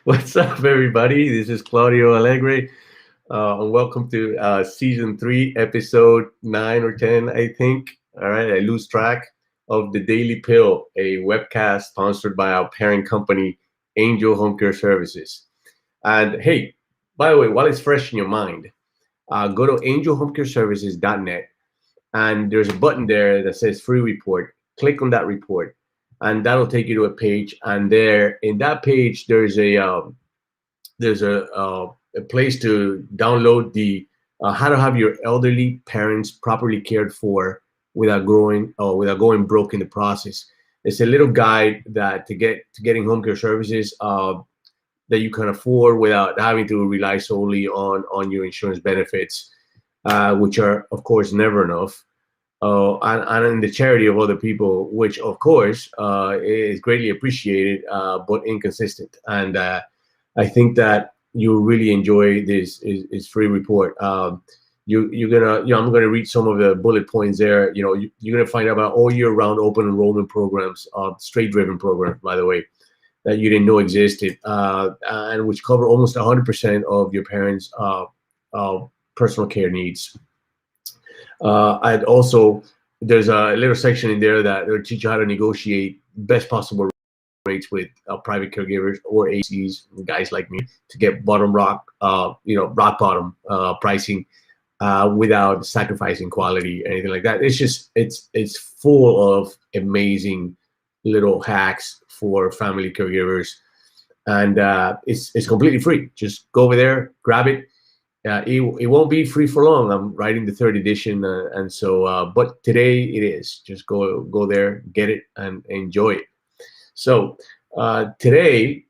What's up, everybody? This is Claudio Alegre, and welcome to season 3, episode 9 or 10, I think. All right, I lose track of the Daily Pill, a webcast sponsored by our parent company, Angel Home Care Services. And hey, by the way, while it's fresh in your mind, go to angelhomecareservices.net, and there's a button there that says free report. Click on that report, and that'll take you to a page. And there, in that page, there's a place to download the how to have your elderly parents properly cared for without going broke in the process. It's a little guide that to getting home care services that you can afford without having to rely solely on your insurance benefits, which are of course never enough. And in the charity of other people, which of course is greatly appreciated, but inconsistent. And I think that you'll really enjoy this is free report. I'm gonna read some of the bullet points there. You're gonna find out about all year round open enrollment programs, straight driven programs, by the way, that you didn't know existed, and which cover almost 100% of your parents' personal care needs. I'd also There's a little section in there that will teach you how to negotiate best possible rates with private caregivers or ACs, guys like me, to get rock bottom pricing without sacrificing quality or anything like that. It's full of amazing little hacks for family caregivers, and it's completely free. Just go over there, grab it. It won't be free for long. I'm writing the third edition, and so but today it is. Just go there, get it, and enjoy it. So today,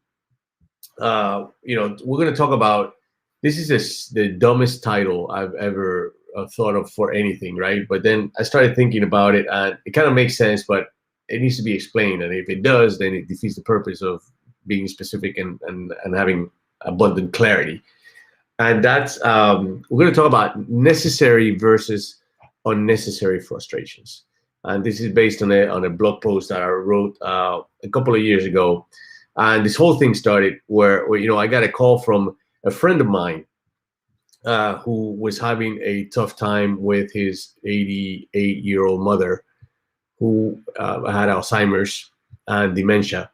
we're going to talk about this. Is the dumbest title I've ever thought of for anything, right? But then I started thinking about it, and it kind of makes sense, but it needs to be explained. And if it does, then it defeats the purpose of being specific and having abundant clarity. And that's we're going to talk about necessary versus unnecessary frustrations. And this is based on a blog post that I wrote a couple of years ago. And this whole thing started where I got a call from a friend of mine who was having a tough time with his 88-year-old mother who had Alzheimer's and dementia.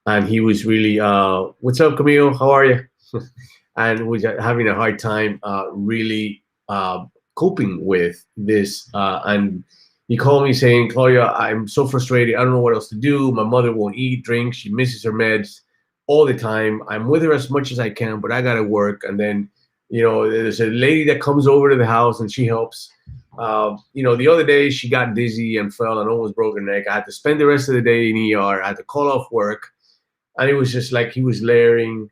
And he was really, what's up, Camille? How are you? And was having a hard time really coping with this. And he called me saying, Claudia, I'm so frustrated. I don't know what else to do. My mother won't eat, drink. She misses her meds all the time. I'm with her as much as I can, but I got to work. And then, there's a lady that comes over to the house and she helps. The other day she got dizzy and fell and almost broke her neck. I had to spend the rest of the day in ER. I had to call off work. And it was just like he was layering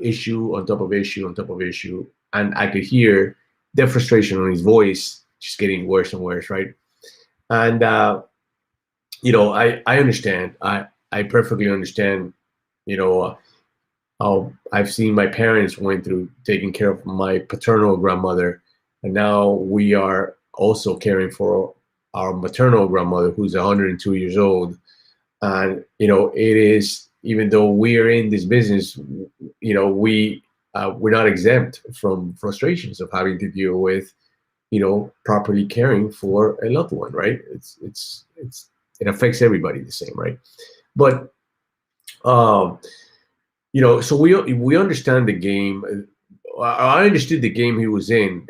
issue on top of issue on top of issue. And I could hear the frustration on his voice just getting worse and worse, right? And, I understand. I perfectly understand, how I've seen my parents went through taking care of my paternal grandmother. And now we are also caring for our maternal grandmother, who's 102 years old. And, it is, even though we are in this business, we're not exempt from frustrations of having to deal with, properly caring for a loved one, right? It affects everybody the same, right? But so we understand the game. I understood the game he was in,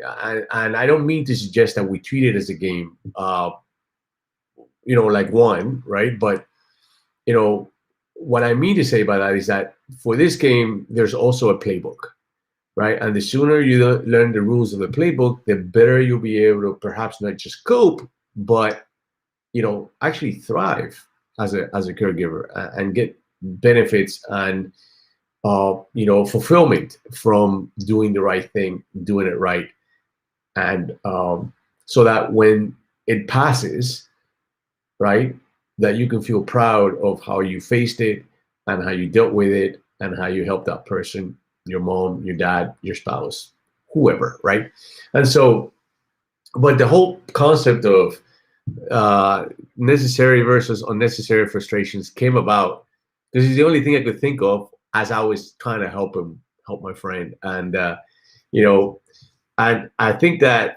and I don't mean to suggest that we treat it as a game, like one, right? But what I mean to say by that is that for this game, there's also a playbook, right? And the sooner you learn the rules of the playbook, the better you'll be able to perhaps not just cope, but actually thrive as a caregiver and get benefits and fulfillment from doing the right thing, doing it right, and so that when it passes, right, that you can feel proud of how you faced it and how you dealt with it and how you helped that person, your mom, your dad, your spouse, whoever, right? And so, but the whole concept of necessary versus unnecessary frustrations came about This is the only thing I could think of as I was trying to help my friend. And you know, and I think that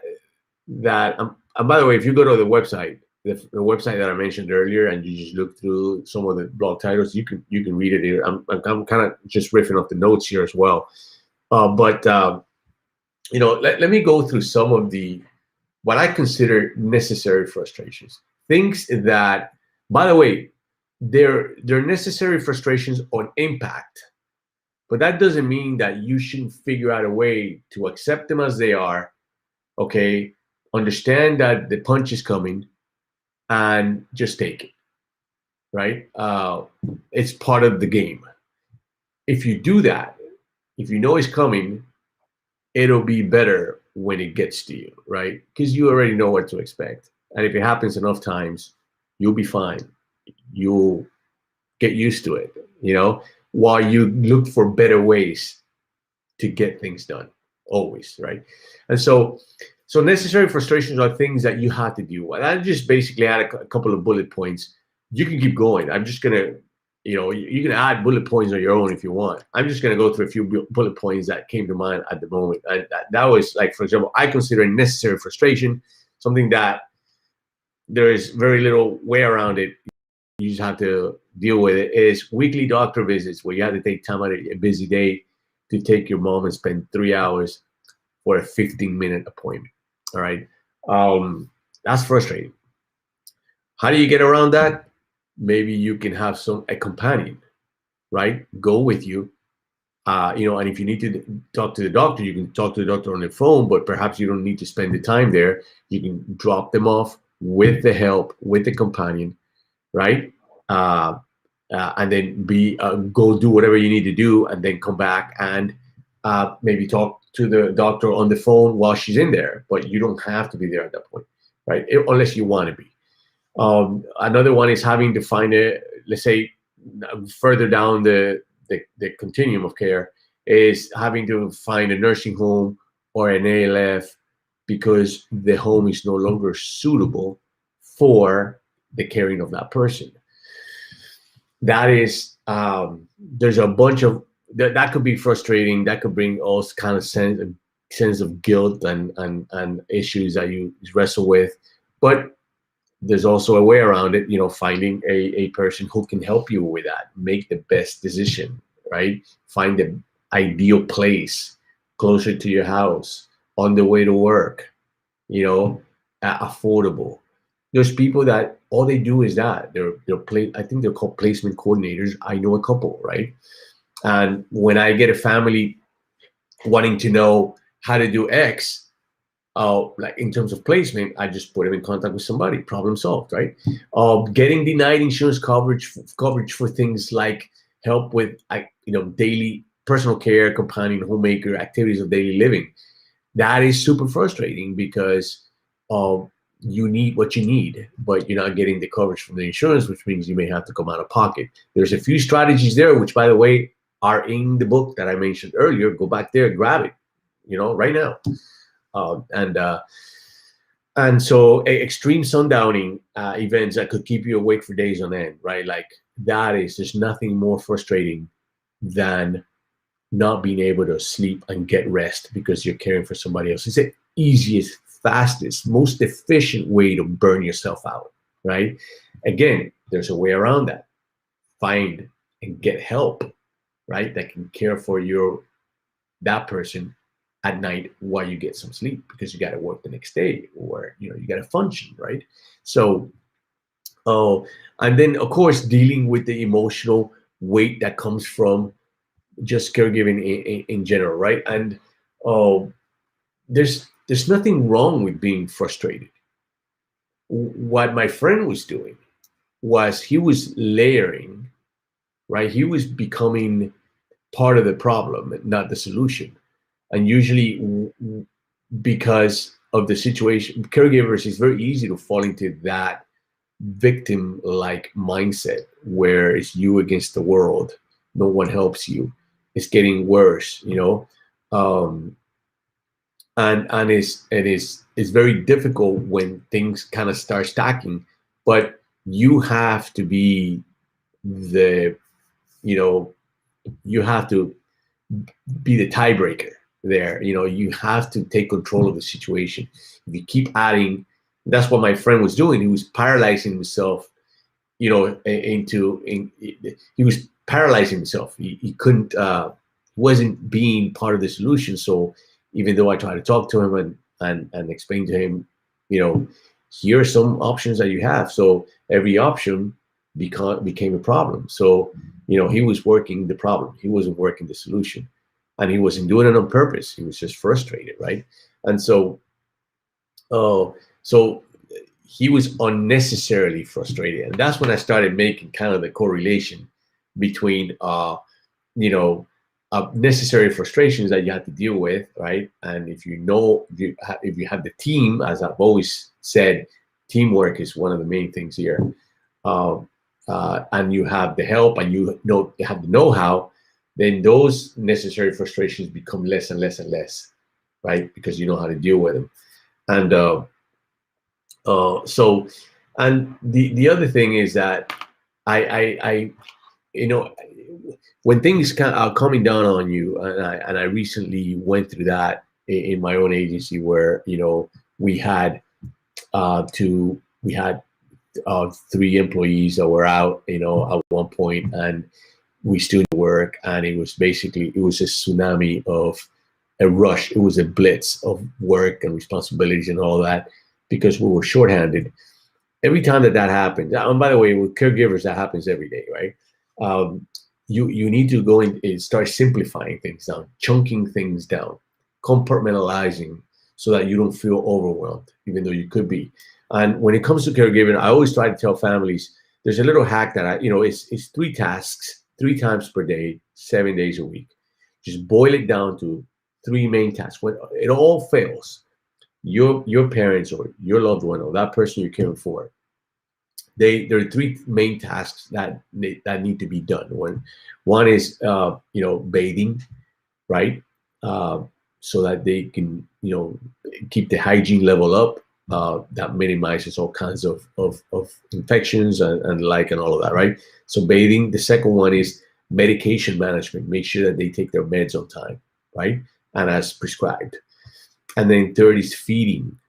and by the way, if you go to the website, the website that I mentioned earlier, and you just look through some of the blog titles, you can read it here. I'm kind of just riffing off the notes here as well. But let me go through some of the what I consider necessary frustrations. Things that, by the way, they're necessary frustrations on impact, but that doesn't mean that you shouldn't figure out a way to accept them as they are. Okay, understand that the punch is coming, and just take it. Right? It's part of the game. If you do that, if you know it's coming, it'll be better when it gets to you, right? Because you already know what to expect. And if it happens enough times, you'll be fine. You'll get used to it, while you look for better ways to get things done, always, right? And so necessary frustrations are things that you have to deal with. I just basically add a couple of bullet points. You can keep going. I'm just gonna, you can add bullet points on your own if you want. I'm just gonna go through a few bullet points that came to mind at the moment. And that was like, for example, I consider necessary frustration something that there is very little way around it. You just have to deal with it. Is weekly doctor visits where you have to take time out of a busy day to take your mom and spend 3 hours for a 15-minute appointment. All right. That's frustrating. How do you get around that? Maybe you can have a companion, right? Go with you. And if you need to talk to the doctor, you can talk to the doctor on the phone, but perhaps you don't need to spend the time there. You can drop them off with the help, with the companion, right? And then go do whatever you need to do, and then come back and maybe talk to the doctor on the phone while she's in there. But you don't have to be there at that point, right? Unless you want to be. Another one is having to find let's say, further down the continuum of care, is having to find a nursing home or an ALF because the home is no longer suitable for the caring of that person. That is, there's a bunch of that could be frustrating. That could bring all kind of sense of guilt and issues that you wrestle with. But there's also a way around it, finding a person who can help you with that, make the best decision, right? Find the ideal place closer to your house, on the way to work, affordable. There's people that all they do is that I think they're called placement coordinators. I know a couple, right? And when I get a family wanting to know how to do X, like in terms of placement, I just put them in contact with somebody. Problem solved, right? Getting denied insurance coverage for things like help with daily personal care, companion, homemaker activities of daily living. That is super frustrating because you need what you need, but you're not getting the coverage from the insurance, which means you may have to come out of pocket. There's a few strategies there, which, by the way, are in the book that I mentioned earlier. Go back there, grab it, right now. And so extreme sundowning events that could keep you awake for days on end, right? Like there's nothing more frustrating than not being able to sleep and get rest because you're caring for somebody else. It's the easiest, fastest, most efficient way to burn yourself out, right? Again, there's a way around that. Find and get help, right? That can care for that person at night while you get some sleep, because you got to work the next day, or you got to function, right? So, and then of course dealing with the emotional weight that comes from just caregiving in general, right? And there's nothing wrong with being frustrated. What my friend was doing was he was layering, right? He was becoming part of the problem, not the solution. And usually because of the situation, caregivers, it's very easy to fall into that victim-like mindset where it's you against the world. No one helps you. It's getting worse, and it's very difficult when things kind of start stacking. But you have to be the you know, you have to be the tiebreaker there. You know, you have to take control of the situation. If you keep adding, that's what my friend was doing. He was paralyzing himself, you know, he was paralyzing himself. He couldn't, wasn't being part of the solution. So even though I tried to talk to him and explain to him, you know, here are some options that you have. So every option became a problem. So, you know, he was working the problem. He wasn't working the solution. And he wasn't doing it on purpose. He was just frustrated, right? And so, so he was unnecessarily frustrated. And that's when I started making kind of the correlation between, you know, necessary frustrations that you have to deal with, right? And if you know, if you have the team, as I've always said, teamwork is one of the main things here. And you have the help, and you have the know-how, then those necessary frustrations become less and less and less, right? Because you know how to deal with them. And so, and the other thing is that I you know, when things are coming down on you, and I recently went through that in my own agency, where, you know, we had 3 employees that were out, you know, at one point, and we still work, and it was a tsunami of a rush. It was a blitz of work and responsibilities and all that, because we were shorthanded. Every time that happens, and by the way, with caregivers, that happens every day, right? You need to go in and start simplifying things down, chunking things down, compartmentalizing, so that you don't feel overwhelmed, even though you could be. And when it comes to caregiving, I always try to tell families, there's a little hack that it's 3 tasks, 3 times per day, 7 days a week. Just boil it down to 3 main tasks. When it all fails, your parents or your loved one or that person you're caring for, there are 3 main tasks that need to be done. One is bathing, right? So that they can, you know, keep the hygiene level up. That minimizes all kinds of infections and all of that, right? So bathing. The second one is medication management. Make sure that they take their meds on time, right? And as prescribed. And then third is feeding,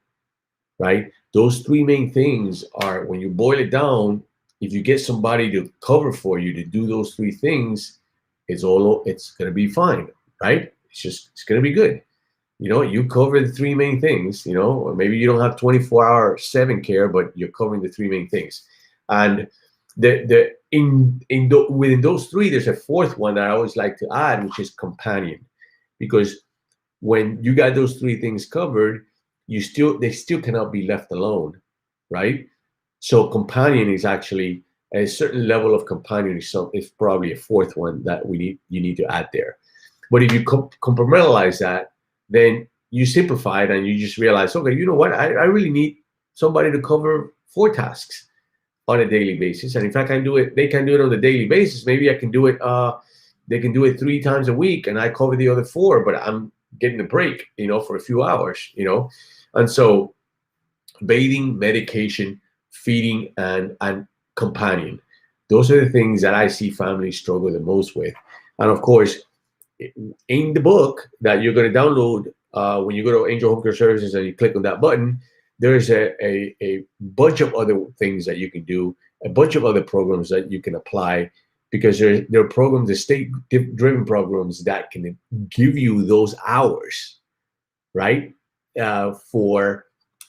right? Those 3 main things are, when you boil it down, if you get somebody to cover for you to do those 3 things, it's going to be fine, right? It's going to be good. You know, you cover the 3 main things, you know, or maybe you don't have 24/7 care, but you're covering the 3 main things. And within those 3, there's a 4th one that I always like to add, which is companion. Because when you got those 3 things covered, they still cannot be left alone, right? So companion is actually a certain level of companion is probably a 4th one that you need to add there. But if you compartmentalize that, then you simplify it and you just realize, okay, you know what? I really need somebody to cover 4 tasks on a daily basis. And if I can do it, they can do it on a daily basis. Maybe I can do it, they can do it 3 times a week and I cover the other 4, but I'm getting a break, you know, for a few hours, you know? And so bathing, medication, feeding, and companion. Those are the things that I see families struggle the most with. And of course, in the book that you're going to download, when you go to Angel Home Care Services and you click on that button, there's a bunch of other things that you can do, a bunch of other programs that you can apply, because there are programs, the state-driven programs that can give you those hours, right, for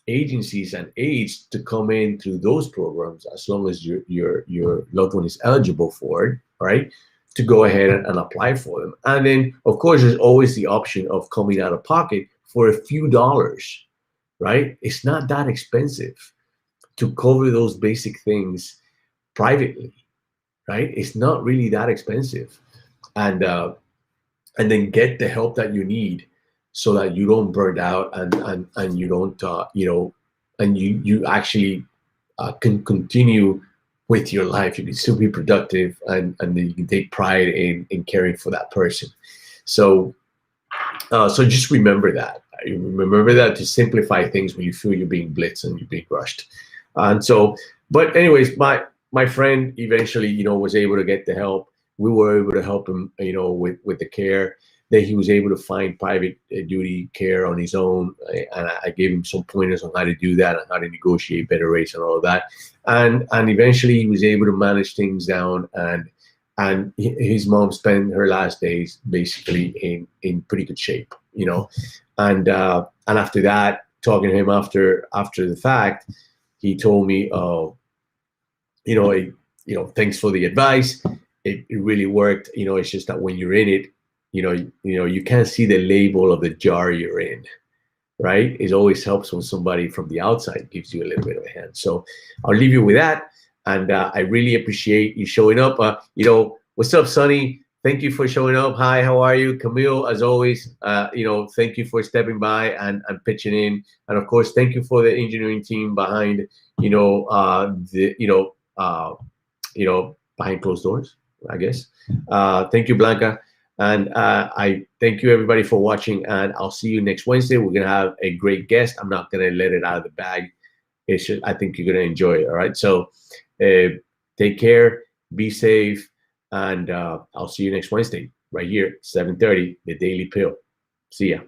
agencies and aides to come in through those programs, as long as your loved one is eligible for it, right, to go ahead and apply for them. And then, of course, there's always the option of coming out of pocket for a few dollars, right? It's not that expensive to cover those basic things privately, right? It's not really that expensive. And then get the help that you need so that you don't burn out and you don't, and you actually can continue with your life. You can still be productive, and then you can take pride in caring for that person. So just remember that. Remember that, to simplify things when you feel you're being blitzed and you're being rushed. And so, but anyways, my friend eventually, was able to get the help. we were able to help him, with the care. Then he was able to find private duty care on his own, and I gave him some pointers on how to do that and how to negotiate better rates and all of that. And eventually he was able to manage things down, and his mom spent her last days basically in pretty good shape, and after that, talking to him after the fact, he told me, oh, thanks for the advice. It really worked. It's just that when you're in it, you can't see the label of the jar you're in, right? It always helps when somebody from the outside gives you a little bit of a hand. So I'll leave you with that. And I really appreciate you showing up. What's up, Sonny? Thank you for showing up. Hi, how are you? Camille, as always, thank you for stepping by and pitching in. And of course, thank you for the engineering team behind, behind closed doors, I guess. Thank you, Blanca. And I thank you, everybody, for watching. And I'll see you next Wednesday. We're going to have a great guest. I'm not going to let it out of the bag. I think you're going to enjoy it. All right. So take care. Be safe. And I'll see you next Wednesday right here, 7:30, The Daily Pill. See ya.